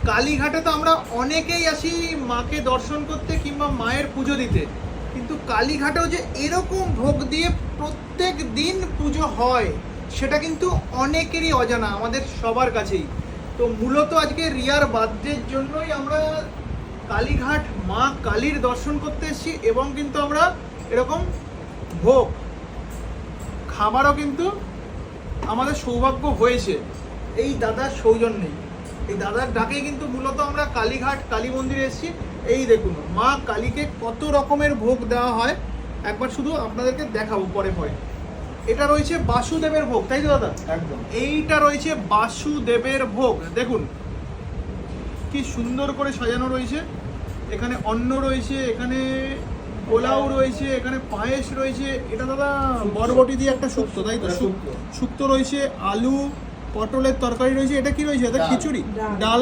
কালীঘাটে তো আমরা অনেকেই আসি মাকে দর্শন করতে কিংবা মায়ের পুজো দিতে, কিন্তু কালীঘাটেও যে এরকম ভোগ দিয়ে প্রত্যেক দিন পুজো হয় সেটা কিন্তু অনেকেরই অজানা, আমাদের সবার কাছেই। তো মূলত আজকে রিয়ার বার্থডের জন্যই আমরা কালীঘাট মা কালীর দর্শন করতে এসেছি, এবং কিন্তু আমরা এরকম ভোগ খাবারও কিন্তু আমাদের সৌভাগ্য হয়েছে এই দাদার সৌজন্যেই। এই দাদার ডাকেই কিন্তু মূলত আমরা কালীঘাট কালী মন্দিরে এসেছি। এই দেখুন মা কালীকে কত রকমের ভোগ দেওয়া হয়, একবার শুধু আপনাদেরকে দেখাবো পরে পরে। এটা রয়েছে বাসুদেবের ভোগ, তাই তো দাদা? একদম। এইটা রয়েছে বাসুদেবের ভোগ, দেখুন কি সুন্দর করে সাজানো রয়েছে। এখানে অন্ন রয়েছে, এখানে পোলাও রয়েছে, এখানে পায়েস রয়েছে। এটা দাদা বরবটি দিয়ে একটা শুক্তো, তাই তো? শুক্তো রয়েছে, আলু পটলের তরকারি রয়েছে। এটা কি রয়েছে? এটা খিচুড়ি, ডাল।